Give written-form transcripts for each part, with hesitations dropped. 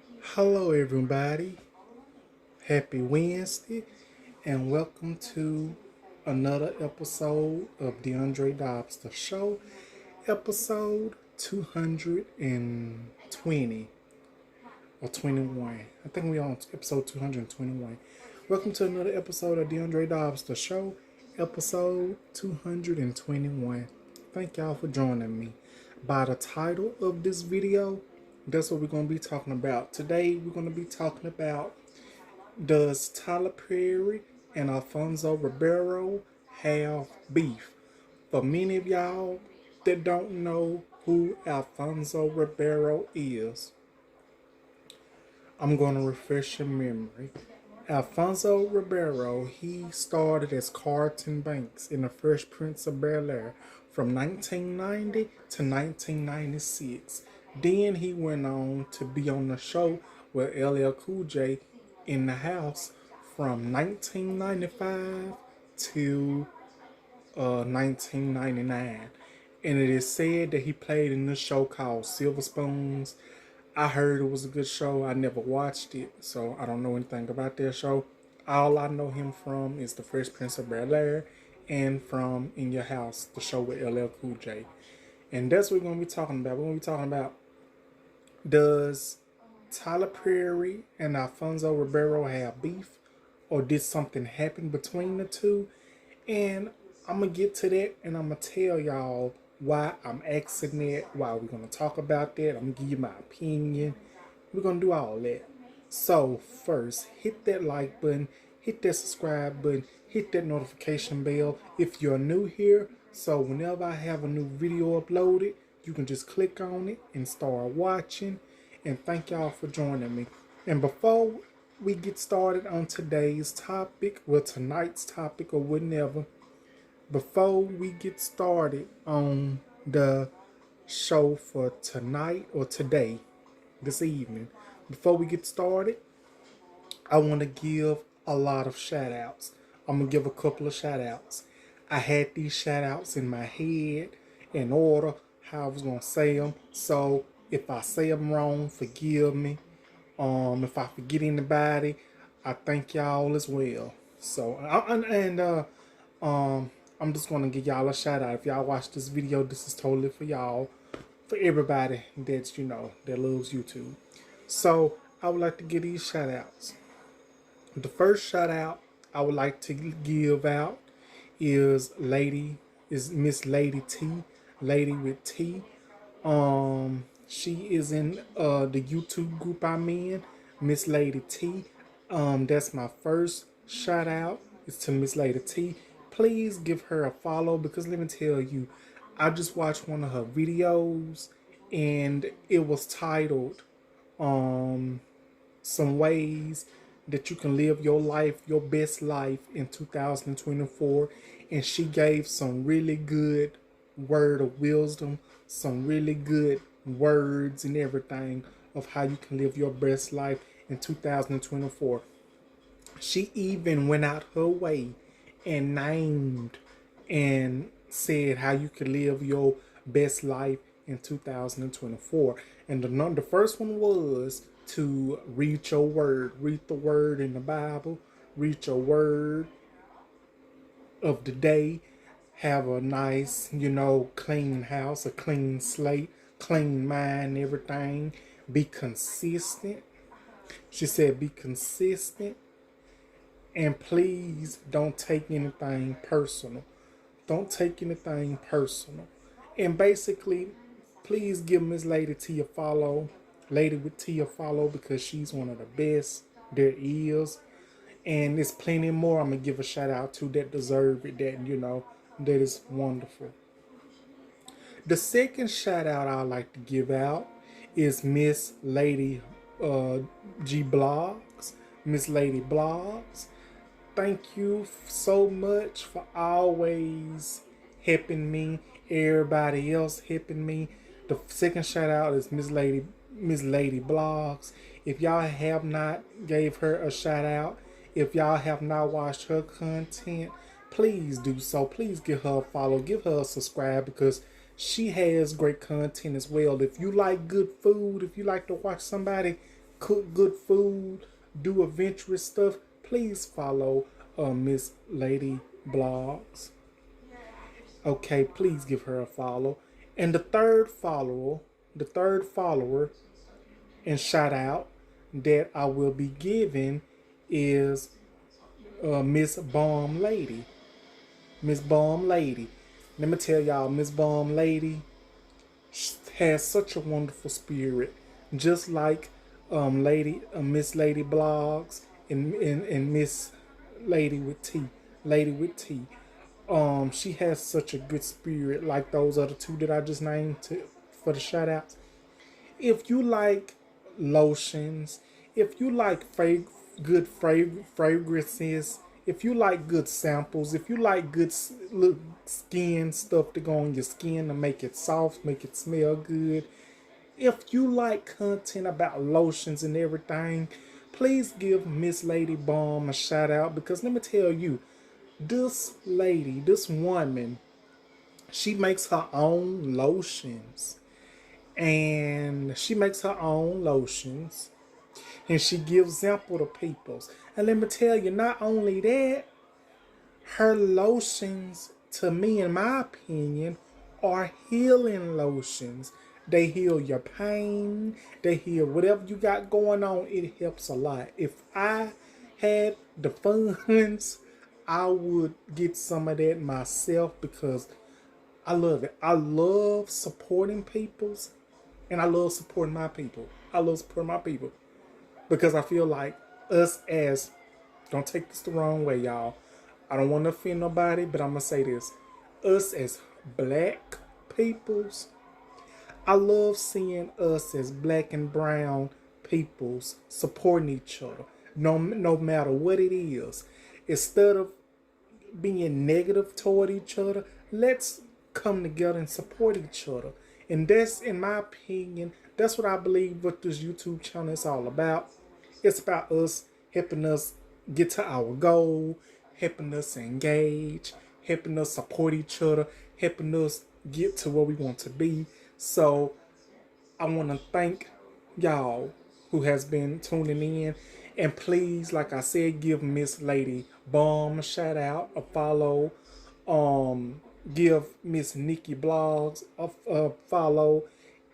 Hello, everybody. Happy Wednesday, and welcome to another episode of DeAndre Dobbs the Show, episode 220 or 21. I think we're on episode 221. Welcome to another episode of DeAndre Dobbs the Show, episode 221. Thank y'all for joining me. By the title of this video, that's what we're going to be talking about. Today, we're going to be talking about, does Tyler Perry and Alfonso Ribeiro have beef? For many of y'all that don't know who Alfonso Ribeiro is, I'm going to refresh your memory. Alfonso Ribeiro, he started as Carlton Banks in The Fresh Prince of Bel-Air from 1990 to 1996. Then he went on to be on the show with LL Cool J in the house from 1995 to 1999. And it is said that he played in this show called Silver Spoons. I heard it was a good show. I never watched it, so I don't know anything about that show. All I know him from is The Fresh Prince of Bel-Air and from In Your House, the show with LL Cool J. And that's what we're going to be talking about. We're going to be talking about, does Tyler Perry and Alfonso Ribeiro have beef? Or did something happen between the two? And I'm going to get to that, and I'm going to tell y'all why I'm asking that, why we're going to talk about that. I'm going to give you my opinion. We're going to do all that. So first, hit that like button, hit that subscribe button, hit that notification bell if you're new here. So whenever I have a new video uploaded, you can just click on it and start watching. And thank y'all for joining me. And before we get started on today's topic, well, tonight's topic or whatever, before we get started on the show for tonight or today, this evening, before we get started, I want to give a lot of shout outs. I'm going to give a couple of shout outs. I had these shout outs in my head in order how I was going to say them. So if I say them wrong, forgive me. If I forget anybody, I thank y'all as well. So, I'm just going to give y'all a shout out. If y'all watch this video, this is totally for y'all. For everybody that that loves YouTube. So I would like to give these shout outs. The first shout out I would like to give out is Miss Lady T, Lady with T. She is in the YouTube group I'm in, Miss Lady T. That's my first shout out. It's to Miss Lady T. Please give her a follow, because let me tell you, I just watched one of her videos and it was titled some ways that you can live your life, your best life in 2024. And she gave some really good word of wisdom, some really good words and everything of how you can live your best life in 2024. She even went out her way and named and said how you can live your best life in 2024. And the first one was to read your word. Read the word in the Bible. Read your word of the day. Have a nice, clean house, a clean slate, clean mind, everything. Be consistent. She said be consistent. And please don't take anything personal. Don't take anything personal. And basically, please give Miss Lady T a follow. Lady with T a follow, because she's one of the best there is. And there's plenty more I'm going to give a shout out to that deserve it, that is wonderful. The second shout out I like to give out is Miss Lady G Blogs. Miss Lady Blogs. Thank you so much for always helping me. Everybody else helping me. The second shout out is Miss Lady Blogs. If y'all have not gave her a shout out, if y'all have not watched her content, please do so. Please give her a follow. Give her a subscribe, because she has great content as well. If you like good food, if you like to watch somebody cook good food, do adventurous stuff, please follow Miss Lady Blogs. Okay, please give her a follow. And the third follower and shout out that I will be giving is Miss Bomb Lady. Miss Bomb Lady. Let me tell y'all, Miss Bomb Lady has such a wonderful spirit, just like Miss Lady Blogs and Miss Lady with T, Lady with T. She has such a good spirit, like those other two that I just named for the shout outs. If you like lotions, if you like good fragrances, if you like good samples, if you like good skin stuff to go on your skin to make it soft, make it smell good, if you like content about lotions and everything, please give Miss Lady Balm a shout out, because let me tell you, this lady, this woman, she makes her own lotions. And she makes her own lotions. And she gives sample to peoples. And let me tell you, not only that, her lotions, to me, in my opinion, are healing lotions. They heal your pain. They heal whatever you got going on. It helps a lot. If I had the funds, I would get some of that myself, because I love it. I love supporting people's, and I love supporting my people. I love supporting my people, because I feel like us as, don't take this the wrong way, y'all. I don't want to offend nobody, but I'm going to say this. Us as black peoples, I love seeing us as black and brown peoples supporting each other, no matter what it is. Instead of being negative toward each other, let's come together and support each other. And that's, in my opinion, that's what I believe what this YouTube channel is all about. It's about us helping us get to our goal, helping us engage, helping us support each other, helping us get to where we want to be. So I want to thank y'all who has been tuning in. And please, like I said, give Miss Lady Bomb a shout out, a follow. Give Miss Nikki Blogs a follow,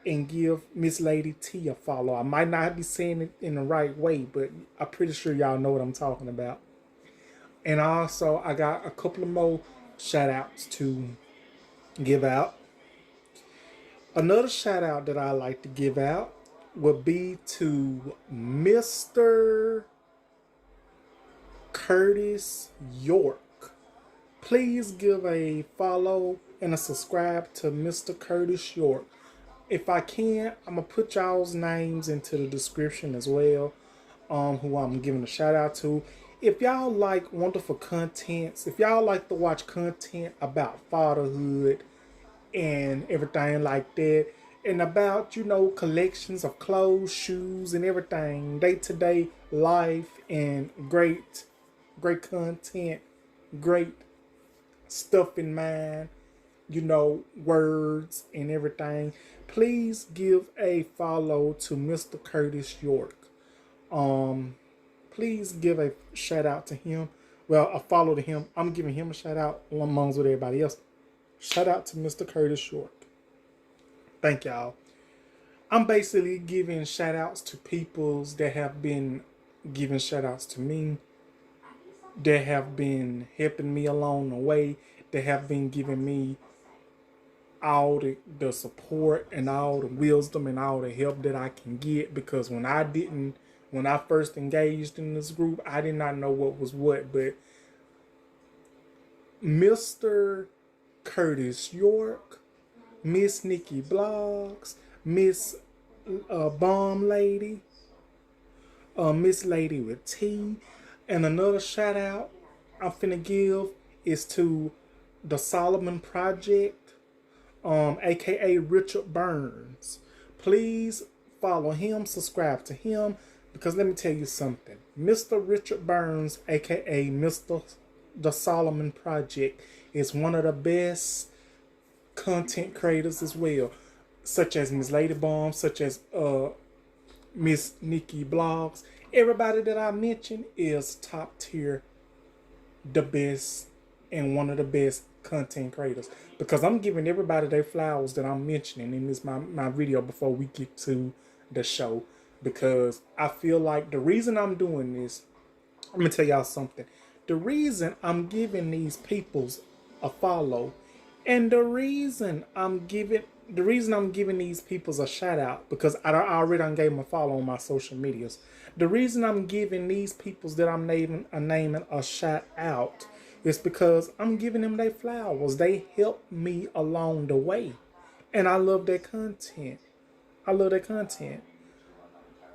and give Miss Lady T a follow. I might not be saying it in the right way, but I'm pretty sure y'all know what I'm talking about. And also, I got a couple of more shout outs to give out. Another shout out that I like to give out would be to Mr. Curtis York. Please give a follow and a subscribe to Mr. Curtis York. If I can, I'm going to put y'all's names into the description as well, who I'm giving a shout out to. If y'all like wonderful contents, if y'all like to watch content about fatherhood and everything like that, and about, collections of clothes, shoes, and everything, day-to-day life, and great content, great stuff in mind, words and everything, please give a follow to Mr. Curtis York. Please give a shout out to him. Well, a follow to him. I'm giving him a shout out amongst with everybody else. Shout out to Mr. Curtis York. Thank y'all. I'm basically giving shout outs to peoples that have been giving shout outs to me, that have been helping me along the way, that have been giving me all the support and all the wisdom and all the help that I can get. Because when I first engaged in this group, I did not know what was what. But Mr. Curtis York, Miss Nikki Blogs, Miss Bomb Lady, Miss Lady with T, and another shout out I'm finna give is to the Solomon Project, aka Richard Burns. Please follow him, subscribe to him, because let me tell you something. Mr. Richard Burns, aka Mr. The Solomon Project, is one of the best content creators as well, such as Miss Lady Bomb, such as Miss Nikki Blogs. Everybody that I mentioned is top tier, the best, and one of the best content creators. Because I'm giving everybody their flowers that I'm mentioning in this my video before we get to the show. Because I feel like the reason I'm doing this, I'm gonna tell y'all something. The reason I'm giving these peoples a follow, and the reason I'm giving these peoples a shout out, because I already done gave them a follow on my social medias. The reason I'm giving these peoples that I'm naming a shout out is because I'm giving them their flowers. They help me along the way, and I love their content. I love their content.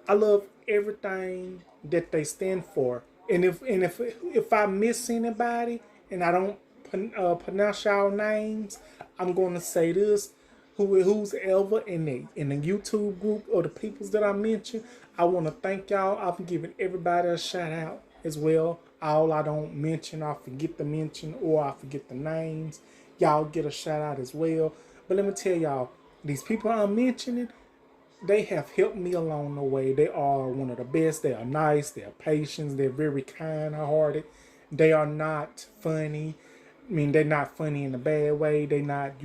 I love everything that they stand for. And if I miss anybody and I don't pronounce y'all names, I'm going to say this: who's ever in the YouTube group or the peoples that I mentioned, I want to thank y'all. I'm giving everybody a shout out as well. All I don't mention, I forget to mention, or I forget the names. Y'all get a shout out as well. But let me tell y'all, these people I'm mentioning, they have helped me along the way. They are one of the best. They are nice. They are patient. They're very kind-hearted. They are not funny. I mean, they're not funny in a bad way. They not,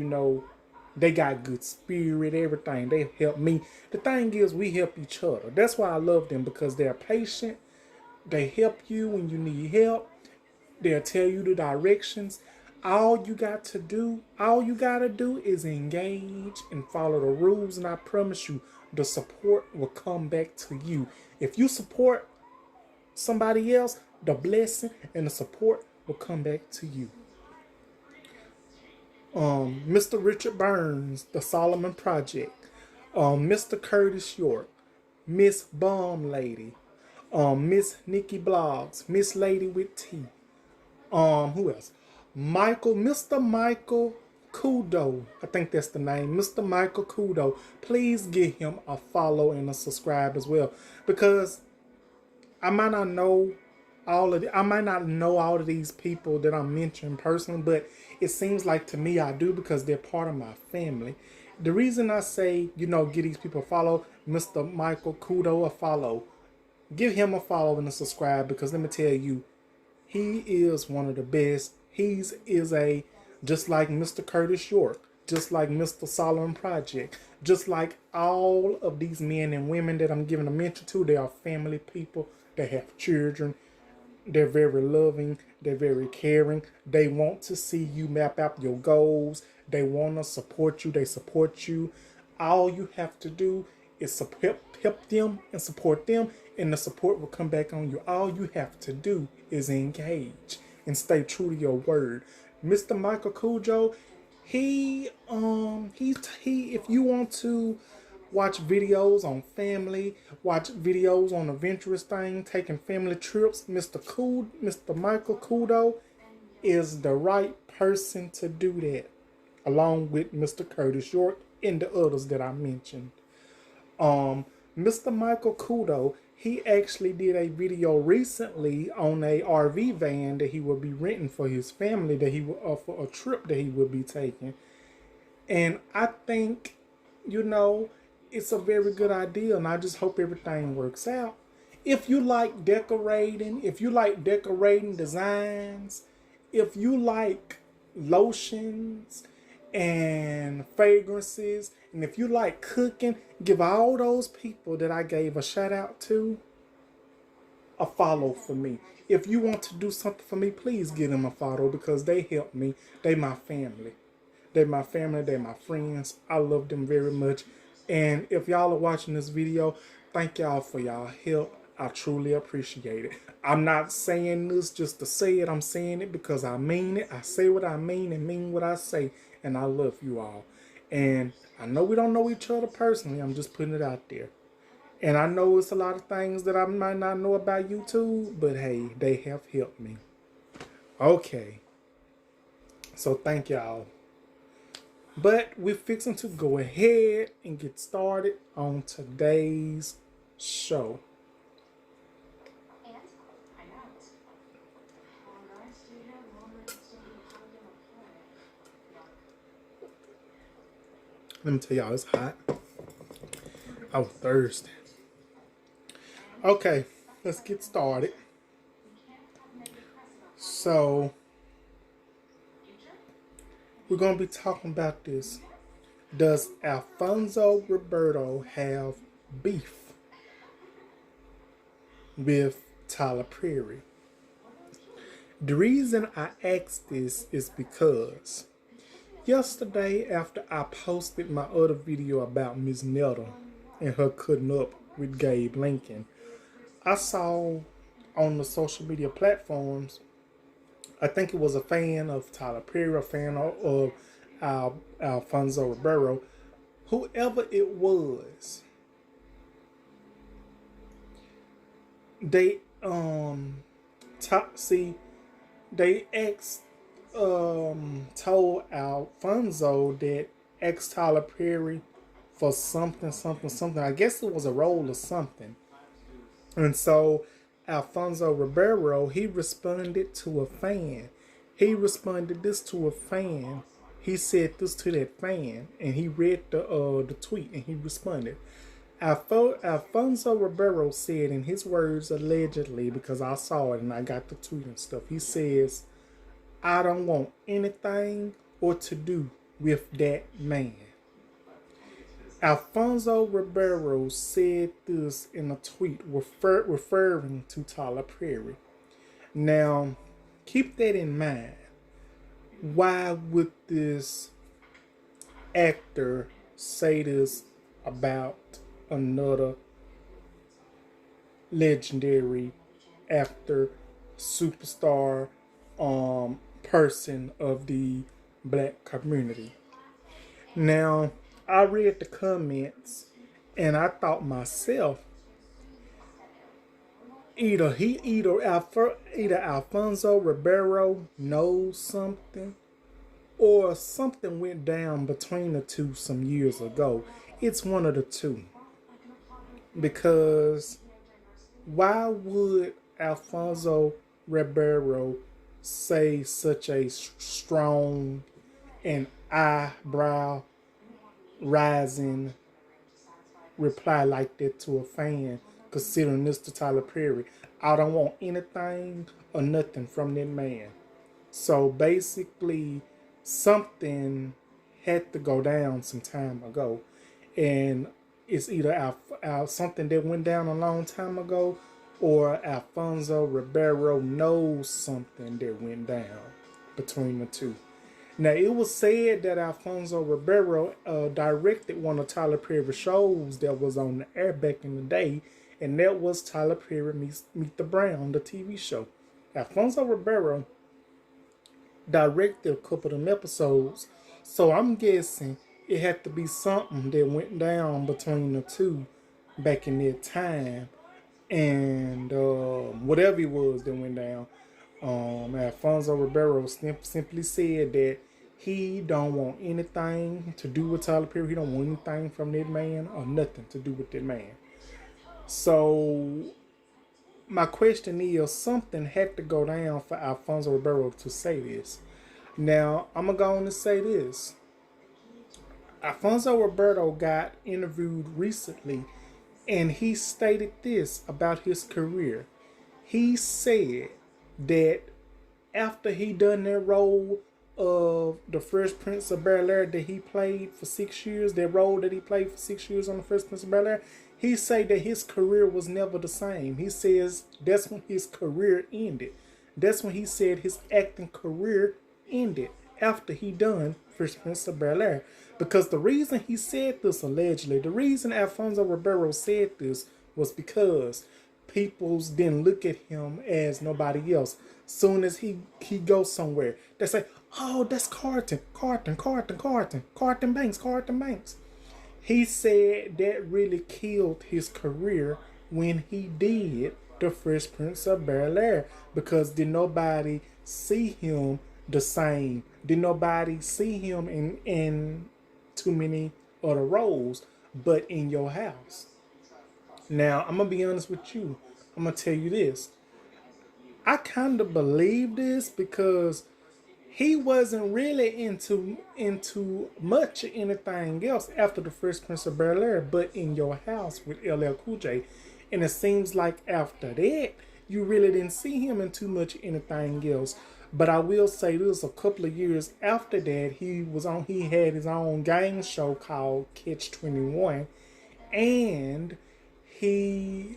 they got good spirit, everything. They help me. The thing is, we help each other. That's why I love them, because they're patient. They help you when you need help. They'll tell you the directions. All you gotta do is engage and follow the rules, and I promise you, the support will come back to you. If you support somebody else, the blessing and the support will come back to you. Mr. Richard Burns, the Solomon Project, Mr. Curtis York, Miss Bomb Lady, Miss Nikki Blogs, Miss Lady with T. Who else? Mr. Michael Kudo. I think that's the name. Mr. Michael Kudo. Please give him a follow and a subscribe as well. Because I might not know all of these people that I'm mentioning personally, but it seems like to me I do, because they're part of my family. The reason I say, give these people a follow, Mr. Michael Kudo a follow. Give him a follow and a subscribe, because let me tell you, he is one of the best. Just like Mr. Curtis York, just like Mr. Solomon Project, just like all of these men and women that I'm giving a mention to, they are family people. They have children. They're very loving. They're very caring. They want to see you map out your goals. They want to support you. They support you. All you have to do is help them and support them, and the support will come back on you. All you have to do is engage and stay true to your word. Mr. Michael Cujo, he if you want to watch videos on family, watch videos on adventurous things, taking family trips, Mr. Michael Kudo is the right person to do that, along with Mr. Curtis York and the others that I mentioned. Mr. Michael Kudo, he actually did a video recently on a RV van that he will be renting for his family, that he will for a trip that he will be taking. And I think, it's a very good idea, and I just hope everything works out. If you like decorating designs, if you like lotions and fragrances, and if you like cooking, give all those people that I gave a shout out to a follow for me. If you want to do something for me, please give them a follow, because they help me. They my family. They're my family. They're my friends. I love them very much. And if y'all are watching this video, thank y'all for y'all help. I truly appreciate it. I'm not saying this just to say it. I'm saying it because I mean it. I say what I mean and mean what I say. And I love you all. And I know we don't know each other personally. I'm just putting it out there. And I know it's a lot of things that I might not know about YouTube, but hey, they have helped me. Okay. So thank y'all. But we're fixing to go ahead and get started on today's show. Let me tell y'all, it's hot. I was thirsty. Okay, let's get started. So, we're going to be talking about this. Does Alfonso Ribeiro have beef with Tyler Perry? The reason I asked this is because yesterday, after I posted my other video about Miss Netta and her cutting up with Gabe Lincoln, I saw on the social media platforms, I think it was a fan of Tyler Perry, a fan of Alfonso Ribeiro, whoever it was. They see, they told Alfonso that ex Tyler Perry for something. I guess it was a role or something. And so Alfonso Ribeiro, he responded to a fan. He responded this to a fan. He said this to that fan, and he read the tweet, and he responded. Alfonso Ribeiro said in his words, allegedly, because I saw it and I got the tweet and stuff, he says, "I don't want anything or to do with that man." Alfonso Ribeiro said this in a tweet referring to Tyler Perry. Now, keep that in mind. Why would this actor say this about another legendary actor, superstar, person of the black community? Now, I read the comments and I thought myself, either Alfonso Ribeiro knows something, or something went down between the two some years ago. It's one of the two. Because why would Alfonso Ribeiro say such a strong and eyebrow rising reply like that to a fan, considering this to Tyler Perry? I don't want anything or nothing from that man. So basically, something had to go down some time ago, and it's either something that went down a long time ago, or Alfonso Ribeiro knows something that went down between the two. Now, it was said that Alfonso Ribeiro directed one of Tyler Perry's shows that was on the air back in the day, and that was Tyler Perry Meet the Brown, the TV show. Alfonso Ribeiro directed a couple of them episodes, so I'm guessing it had to be something that went down between the two back in that time, and whatever it was that went down, Alfonso Ribeiro simply said that he don't want anything to do with Tyler Perry. He don't want anything from that man or nothing to do with that man. So my question is, something had to go down for Alfonso Ribeiro to say this. Now, I'm going to go on and say this. Alfonso Ribeiro got interviewed recently, and he stated this about his career. He said that after he done that role of the Fresh Prince of Bel-Air that he played for 6 years, that role that he played for 6 years on the Fresh Prince of Bel-Air, he said that his career was never the same. He says that's when his career ended. That's when he said his acting career ended, after he done Fresh Prince of Bel-Air. Because the reason he said this, allegedly, the reason Alfonso Ribeiro said this was because people didn't look at him as nobody else. Soon as he goes somewhere, they say, "Oh, that's Carlton Banks." He said that really killed his career when he did the Fresh Prince of Bel-Air, because did nobody see him the same? Did nobody see him in too many other roles but in your house? Now, I'm going to be honest with you. I'm going to tell you this. I kind of believe this because he wasn't really into much of anything else after the Fresh Prince of Bel-Air but in your house with LL Cool J. And it seems like after that, you really didn't see him in too much anything else. But I will say this: a couple of years after that, he had his own game show called Catch 21, and he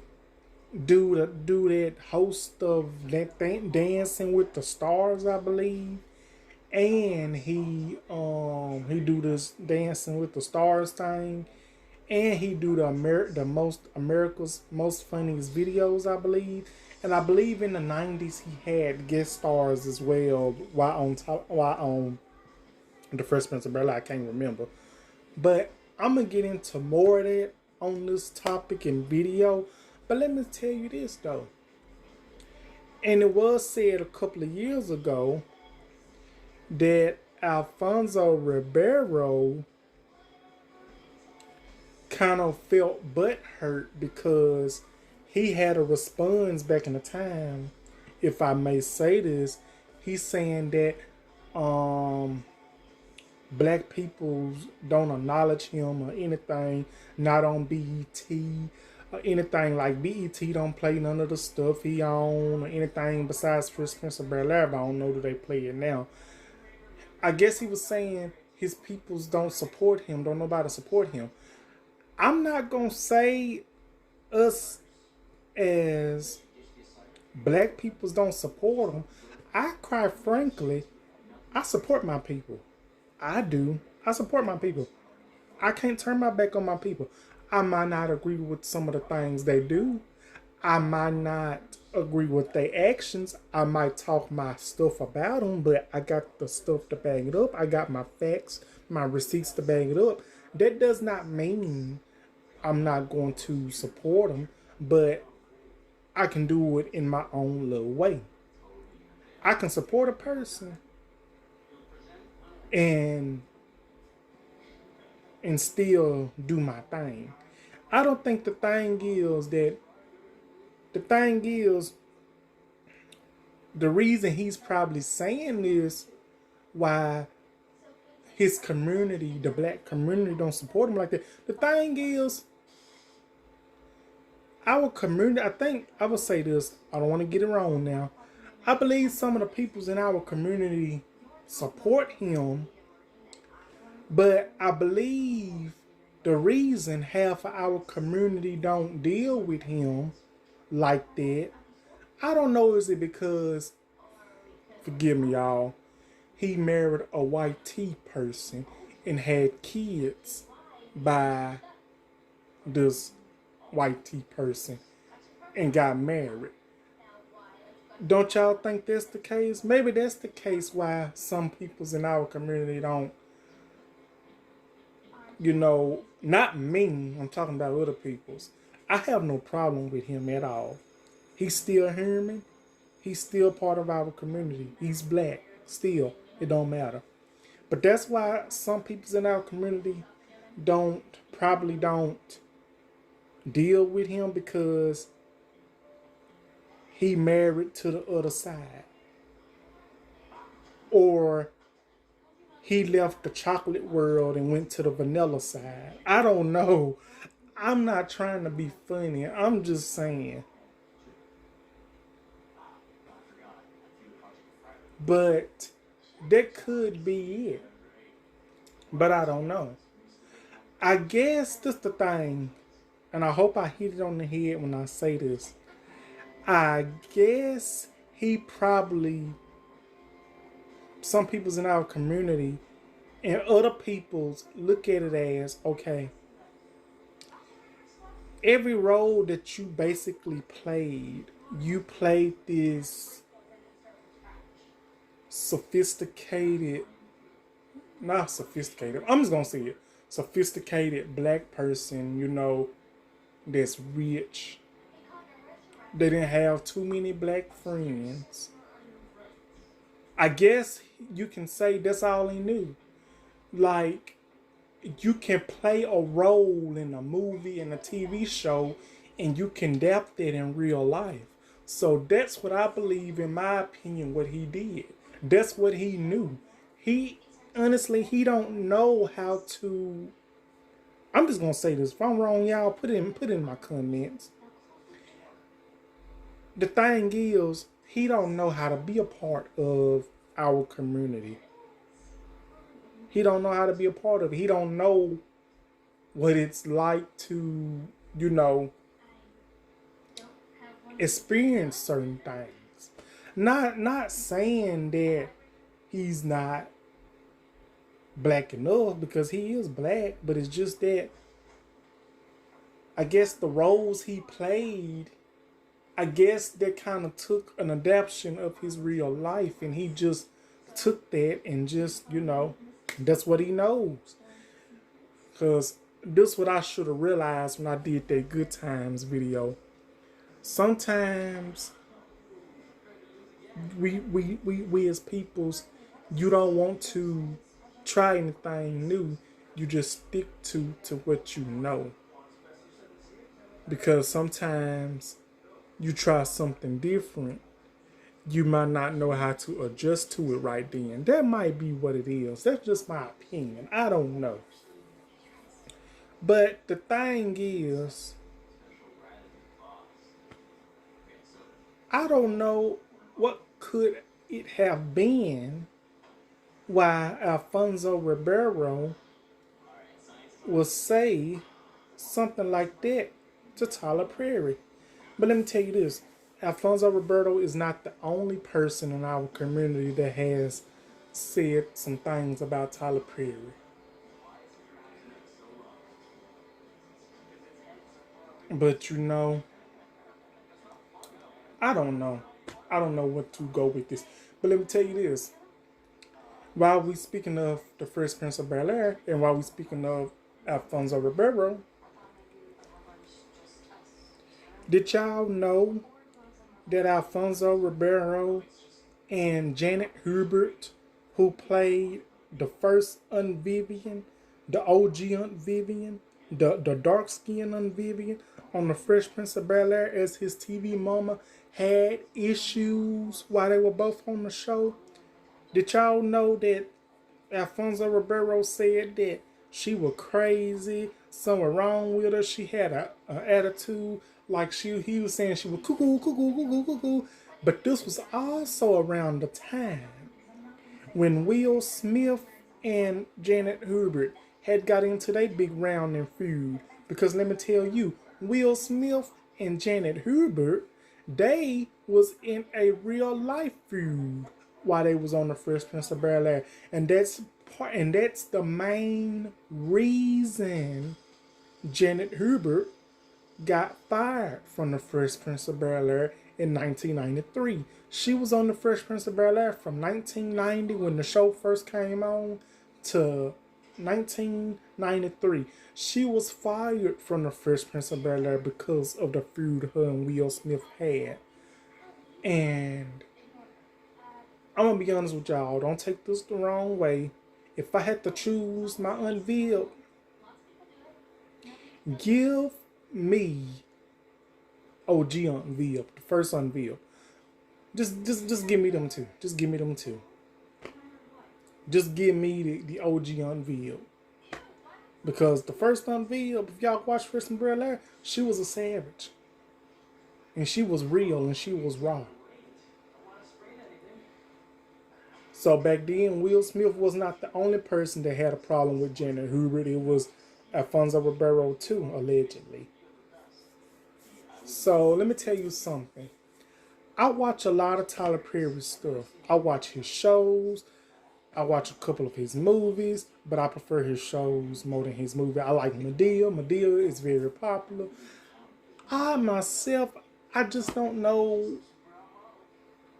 do that host of that thing, Dancing with the Stars, I believe. And he do this Dancing with the Stars thing, and he do the most America's Most Funniest Videos, I believe. And I believe in the '90s he had guest stars as well while on the Fresh Prince of Bel-Air. I can't remember, but I'm gonna get into more of that on this topic in video. But let me tell you this though, and it was said a couple of years ago that Alfonso Ribeiro kind of felt butthurt because he had a response back in the time, if I may say this. He's saying that black people don't acknowledge him or anything, not on BET or anything. Like BET don't play none of the stuff he on or anything besides Fresh Prince of Bel-Air, but I don't know that they play it now. I guess he was saying his peoples don't support him, don't nobody support him. I'm not gonna say us as black peoples don't support him. Quite frankly, I support my people. I do. I support my people. I can't turn my back on my people. I might not agree with some of the things they do. I might not agree with their actions. I might talk my stuff about them, but I got the stuff to back it up. I got my facts, my receipts to back it up. That does not mean I'm not going to support them, but I can do it in my own little way. I can support a person and still do my thing. I don't think the thing is the reason he's probably saying this, why his community, the black community, don't support him like that. The thing is, our community, I think, I would say this, I don't want to get it wrong now. I believe some of the peoples in our community support him, but I believe the reason half of our community don't deal with him like that, I don't know, is it because, forgive me y'all, he married a white tea person and had kids by this white tea person and got married. Don't y'all think that's the case? Maybe that's the case why some peoples in our community don't, not me, I'm talking about other peoples. I have no problem with him at all. He's still human. He's still part of our community. He's black. Still, it don't matter. But that's why some peoples in our community probably don't deal with him, because he married to the other side. Or he left the chocolate world and went to the vanilla side. I don't know. I'm not trying to be funny. I'm just saying. But that could be it. But I don't know. I guess that's the thing, and I hope I hit it on the head when I say this. I guess some people's in our community and other people's look at it as, okay, every role that you basically played, you played this not sophisticated, I'm just gonna say it, sophisticated black person, that's rich. They didn't have too many black friends. I guess you can say that's all he knew. Like, you can play a role in a movie and a TV show, and you can adapt that in real life. So that's what I believe, in my opinion, what he did. That's what he knew. He don't know how to. I'm just gonna say this. If I'm wrong, y'all put it in my comments. the thing is, he don't know how to be a part of our community. He don't know how to be a part of it. He don't know what it's like to, you know, experience certain things. Not saying that he's not black enough, because he is black, but it's just that I guess the roles he played, I guess that kind of took an adaptation of his real life, and he just took that and just, you know, that's what he knows. Because this what I should have realized when I did that Good Times video. Sometimes we as peoples, you don't want to try anything new. You just stick to what you know. Because sometimes you try something different, you might not know how to adjust to it right then. That might be what it is. That's just my opinion. I don't know. But the thing is, I don't know what could it have been why Alfonso Ribeiro will say something like that to Tyler Perry. But let me tell you this. Alfonso Ribeiro is not the only person in our community that has said some things about Tyler Perry. But you know, I don't know. I don't know what to go with this. But let me tell you this. While we speaking of the Fresh Prince of Bel-Air, and while we speaking of Alfonso Ribeiro, did y'all know that Alfonso Ribeiro and Janet Hubert, who played the first Aunt Vivian, the OG Aunt Vivian, the dark skinned Aunt Vivian on the Fresh Prince of Bel-Air as his TV mama, had issues while they were both on the show? Did y'all know that Alfonso Ribeiro said that she was crazy, something wrong with her, she had a attitude, like he was saying she was cuckoo, cuckoo, cuckoo, cuckoo. But this was also around the time when Will Smith and Janet Hubert had got into their big round and feud. Because let me tell you, Will Smith and Janet Hubert, they was in a real life feud while they was on the Fresh Prince of Bel-Air. And that's the main reason Janet Hubert got fired from the Fresh Prince of Bel-Air in 1993. She was on the Fresh Prince of Bel-Air from 1990 when the show first came on to 1993. She was fired from the Fresh Prince of Bel-Air because of the feud her and Will Smith had. And I'm gonna be honest with y'all, don't take this the wrong way. If I had to choose my unveiled, give me OG unveiled, the first unveiled. Just give me them two. Just give me them two. Just give me the OG unveiled. Because the first unveiled, if y'all watch Fresh and Bel-Air, she was a savage. And she was real and she was raw. So back then, Will Smith was not the only person that had a problem with Janet Hubert. It was Alfonso Ribeiro too, allegedly. So let me tell you something. I watch a lot of Tyler Perry stuff. I watch his shows. I watch a couple of his movies, but I prefer his shows more than his movie. I like Madea. Madea is very popular. I myself, I just don't know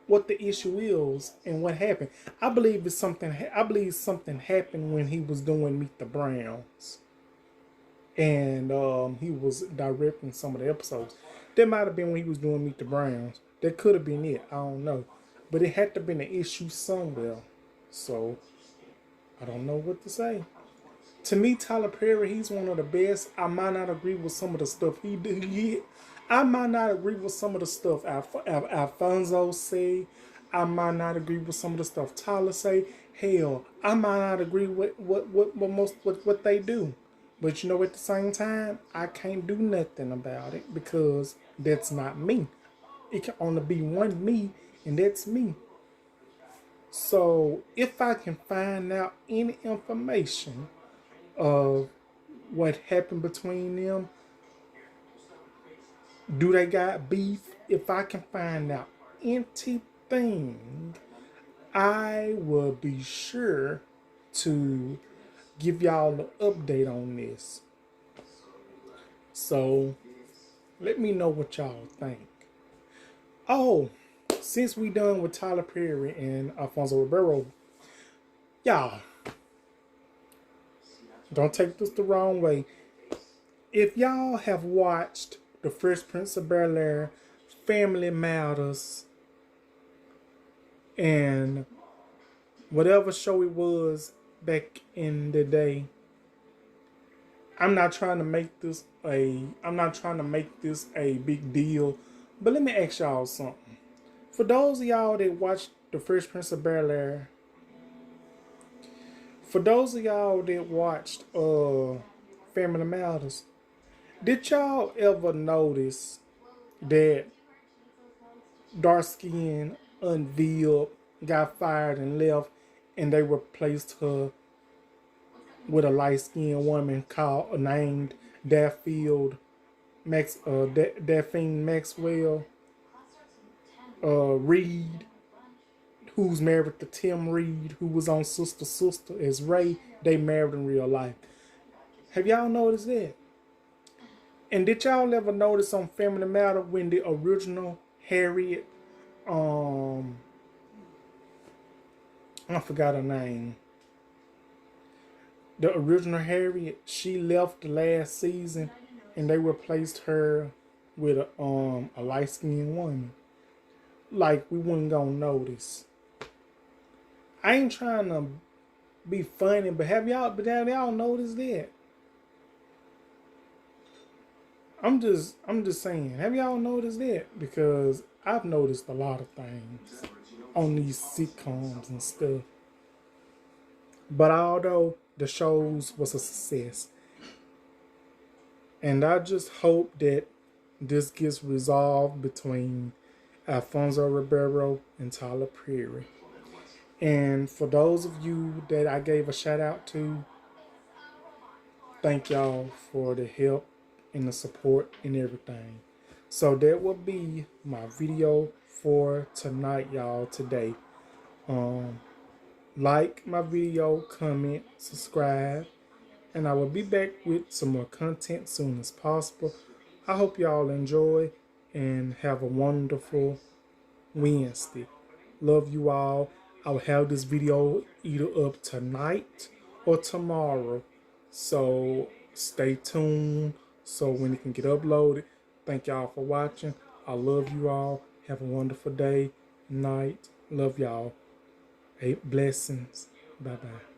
what the issue is and what happened. I believe something happened when he was doing Meet the Browns, and he was directing some of the episodes. That might have been when he was doing Meet the Browns. That could have been it. I don't know, but it had to have been an issue somewhere. So I don't know what to say. To me, Tyler Perry, he's one of the best. I might not agree with some of the stuff he did. I might not agree with some of the stuff Alfonso say. I might not agree with some of the stuff Tyler say. Hell, I might not agree with what they do. But you know, at the same time, I can't do nothing about it because that's not me. It can only be one me, and that's me. So if I can find out any information of what happened between them, do they got beef? If I can find out anything, I will be sure to give y'all an update on this. So let me know what y'all think. Oh, since we done with Tyler Perry and Alfonso Ribeiro, y'all, don't take this the wrong way. If y'all have watched The Fresh Prince of Bel-Air, Family Matters, and whatever show it was back in the day, I'm not trying to make this a big deal, but let me ask y'all something. For those of y'all that watched The Fresh Prince of Bel-Air, for those of y'all that watched Family Matters, did y'all ever notice that dark skin unveiled, got fired and left, and they replaced her with a light skinned woman named Daphne Maxwell Reed, who's married to Tim Reed, who was on Sister Sister as Ray. They married in real life. Have y'all noticed that? And did y'all ever notice on Family Matter when the original Harriet, I forgot her name. The original Harriet, she left the last season, and they replaced her with a light skinned woman. Like we wasn't gonna notice. I ain't trying to be funny, but have y'all noticed that? I'm just saying, have y'all noticed that? Because I've noticed a lot of things on these sitcoms and stuff. But although the shows was a success, and I just hope that this gets resolved between Alfonso Ribeiro and Tyler Perry. And for those of you that I gave a shout out to, thank y'all for the help and the support and everything. So that will be my video for tonight, y'all, today. Like my video, comment, subscribe, and I will be back with some more content soon as possible. I hope y'all enjoy and have a wonderful Wednesday. Love you all. I will have this video either up tonight or tomorrow. So stay tuned so when it can get uploaded. Thank y'all for watching. I love you all. Have a wonderful day, night. Love y'all. Blessings. Bye-bye.